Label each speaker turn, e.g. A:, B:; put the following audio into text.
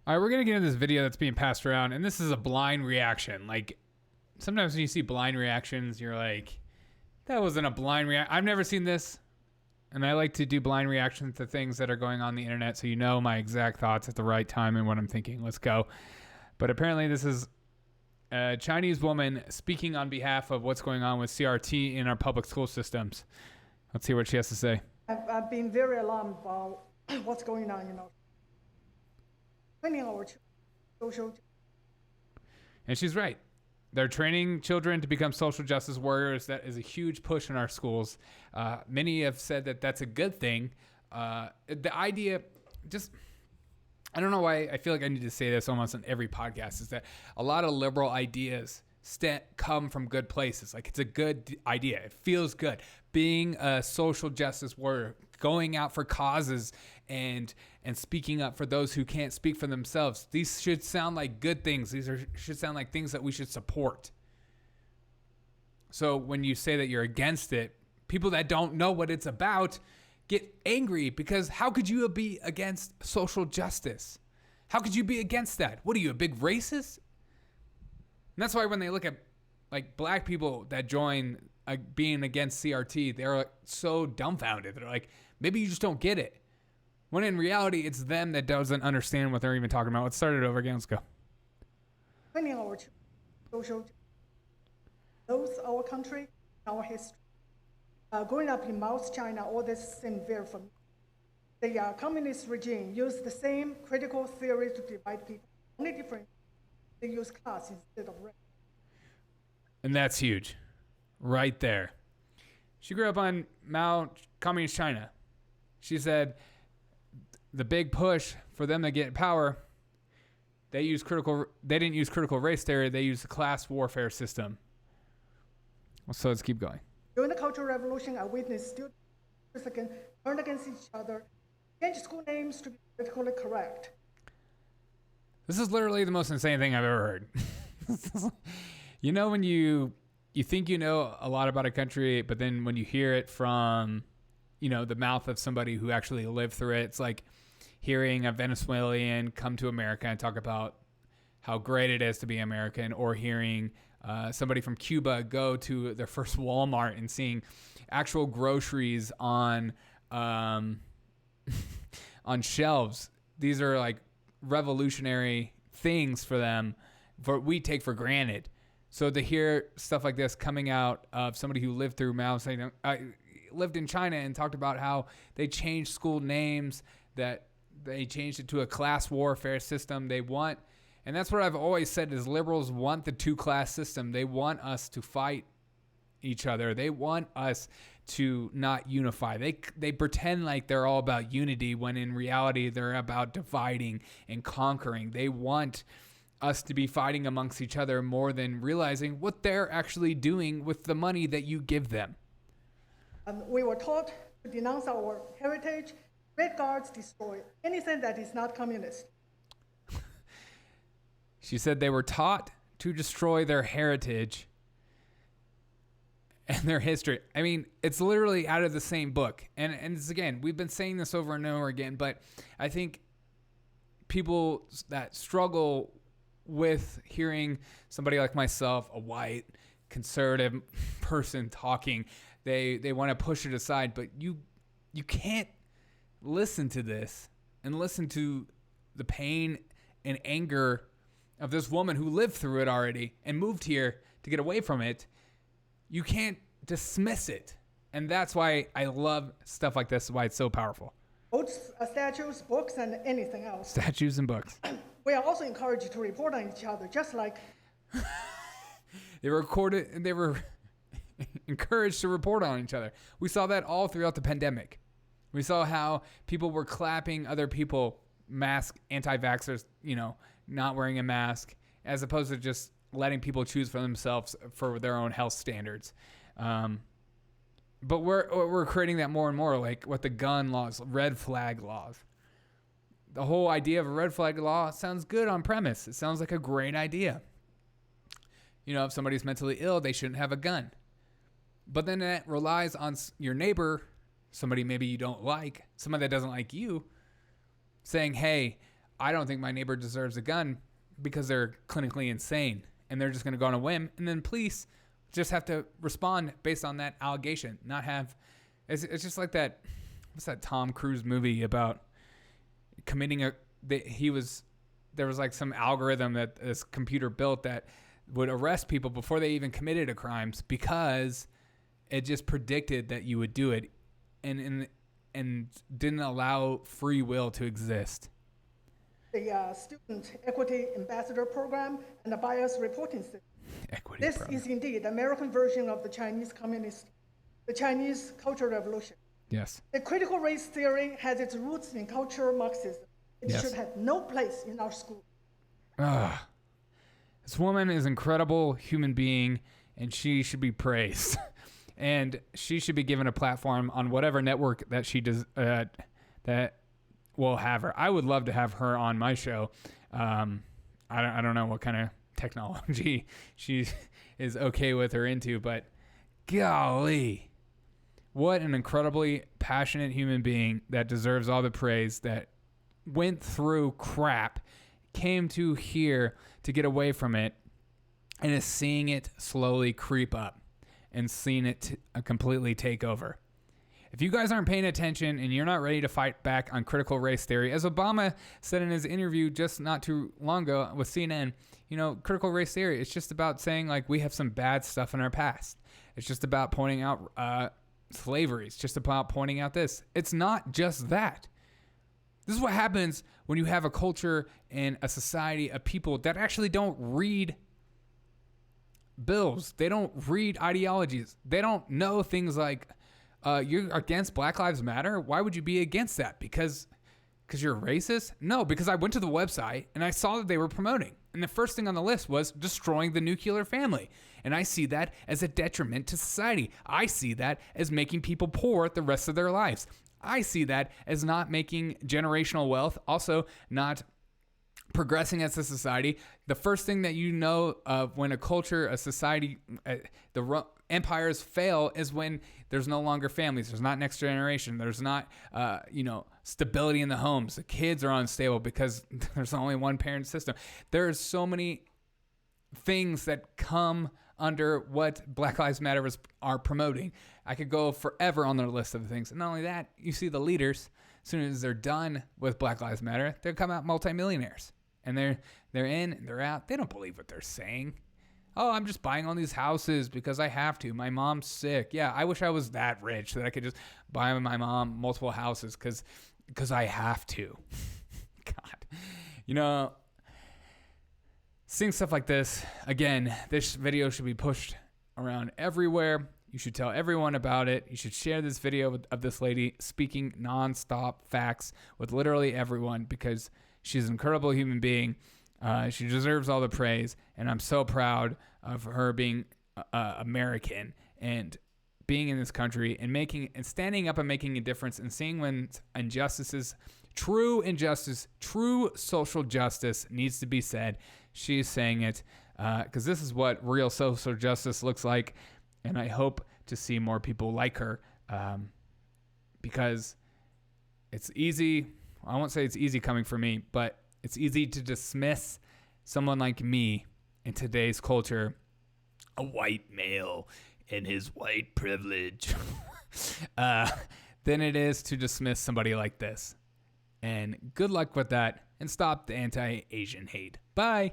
A: All right, we're going to get into this video that's being passed around, and this is a blind reaction. Like, sometimes when you see blind reactions, you're like, that wasn't a blind reaction. I've never seen this, and I like to do blind reactions to things that are going on the internet so you know my exact thoughts at the right time and what I'm thinking. Let's go. But apparently this is a Chinese woman speaking on behalf of what's going on with CRT in our public school systems. Let's hear what she has to say.
B: I've been very alarmed about what's going on, training our social.
A: And she's right. They're training children to become social justice warriors. That is a huge push in our schools. Many have said that that's a good thing. The idea, I don't know why I feel like I need to say this almost on every podcast, is that a lot of liberal ideas come from good places. Like, it's a good idea. It feels good. Being a social justice warrior, going out for causes and speaking up for those who can't speak for themselves. These should sound like good things. Should sound like things that we should support. So when you say that you're against it, people that don't know what it's about get angry, because how could you be against social justice? How could you be against that? What are you, a big racist? And that's why when they look at like black people that join being against CRT, they're like so dumbfounded. They're like, maybe you just don't get it. When in reality, it's them that doesn't understand what they're even talking about. Let's start it over again. Let's go.
B: Training our social, both our country, our history. Growing up in South China, all this seemed very familiar. The communist regime used the same critical theory to divide people. Only difference, they use class instead of race.
A: And that's huge. Right there. She grew up on Communist China. She said the big push for them to get power, they didn't use critical race theory, they used the class warfare system. So let's keep going.
B: During the Cultural Revolution, I witnessed students turn against each other, change school names to be politically correct.
A: This is literally the most insane thing I've ever heard. You know when you think you know a lot about a country, but then when you hear it from, the mouth of somebody who actually lived through it, it's like hearing a Venezuelan come to America and talk about how great it is to be American, or hearing somebody from Cuba go to their first Walmart and seeing actual groceries on on shelves. These are like revolutionary things for them, we take for granted. So to hear stuff like this coming out of somebody who lived through Mao Zedong, lived in China, and talked about how they changed school names, that they changed it to a class warfare system. They want, and that's what I've always said, is liberals want the two-class system. They want us to fight each other. They want us to not unify. They pretend like they're all about unity when in reality they're about dividing and conquering. They want us to be fighting amongst each other more than realizing what they're actually doing with the money that you give them.
B: We were taught to denounce our heritage. Red Guards destroy anything that is not communist.
A: She said they were taught to destroy their heritage and their history. I mean, it's literally out of the same book. And it's, again, we've been saying this over and over again, but I think people that struggle with hearing somebody like myself, a white conservative person talking, they want to push it aside, but you can't listen to this and listen to the pain and anger of this woman who lived through it already and moved here to get away from it. You can't dismiss it. And that's why I love stuff like this, why it's so powerful.
B: Both statues, books, and anything else.
A: Statues and books.
B: We are also encouraged to report on each other, just like
A: they were encouraged to report on each other. We saw that all throughout the pandemic. We saw how people were clapping other people, anti-vaxxers, not wearing a mask, as opposed to just letting people choose for themselves for their own health standards. But we're creating that more and more, like with the gun laws, red flag laws. The whole idea of a red flag law sounds good on premise. It sounds like a great idea. If somebody's mentally ill, they shouldn't have a gun. But then that relies on your neighbor, somebody maybe you don't like, somebody that doesn't like you, saying, hey, I don't think my neighbor deserves a gun because they're clinically insane and they're just going to go on a whim. And then police just have to respond based on that allegation, not have, it's just like that. What's that Tom Cruise movie about committing there was like some algorithm that this computer built that would arrest people before they even committed a crimes because it just predicted that you would do it and didn't allow free will to exist.
B: The Student Equity Ambassador Program and the Bias Reporting System. This is indeed the American version of the Chinese the Chinese Cultural Revolution.
A: Yes.
B: The critical race theory has its roots in cultural Marxism. It should have no place in our school.
A: This woman is an incredible human being, and she should be praised. And she should be given a platform on whatever network that she does that will have her. I would love to have her on my show. I don't know what kind of technology she is okay with or into, but golly, what an incredibly passionate human being that deserves all the praise, that went through crap, came to here to get away from it, and is seeing it slowly creep up and seeing it completely take over. If you guys aren't paying attention and you're not ready to fight back on critical race theory, as Obama said in his interview just not too long ago with CNN, critical race theory, it's just about saying like we have some bad stuff in our past. It's just about pointing out slavery. It's just about pointing out this. It's not just that. This is what happens when you have a culture and a society of people that actually don't read bills. They don't read ideologies. They don't know things like, you're against Black Lives Matter? Why would you be against that? Because you're racist? No, because I went to the website and I saw that they were promoting. And the first thing on the list was destroying the nuclear family. And I see that as a detriment to society. I see that as making people poor the rest of their lives. I see that as not making generational wealth, also not progressing as a society. The first thing that you know of when a culture, a society, empires fail is when there's no longer families. There's not next generation. There's not, stability in the homes. The kids are unstable because there's only one parent system. There's so many things that come under what Black Lives Matter are promoting. I could go forever on their list of things. And not only that, you see the leaders, as soon as they're done with Black Lives Matter, they'll come out multimillionaires. And they're in and they're out. They don't believe what they're saying. Oh, I'm just buying all these houses because I have to. My mom's sick. Yeah, I wish I was that rich that I could just buy my mom multiple houses because I have to. God. Seeing stuff like this, again, this video should be pushed around everywhere. You should tell everyone about it. You should share this video of this lady speaking nonstop facts with literally everyone because she's an incredible human being. She deserves all the praise, and I'm so proud of her being American and being in this country and standing up and making a difference and seeing when injustices, true injustice, true social justice needs to be said. She's saying it because this is what real social justice looks like, and I hope to see more people like her because it's easy. I won't say it's easy coming from me, but it's easy to dismiss someone like me in today's culture, a white male and his white privilege, than it is to dismiss somebody like this. And good luck with that, and stop the anti-Asian hate. Bye.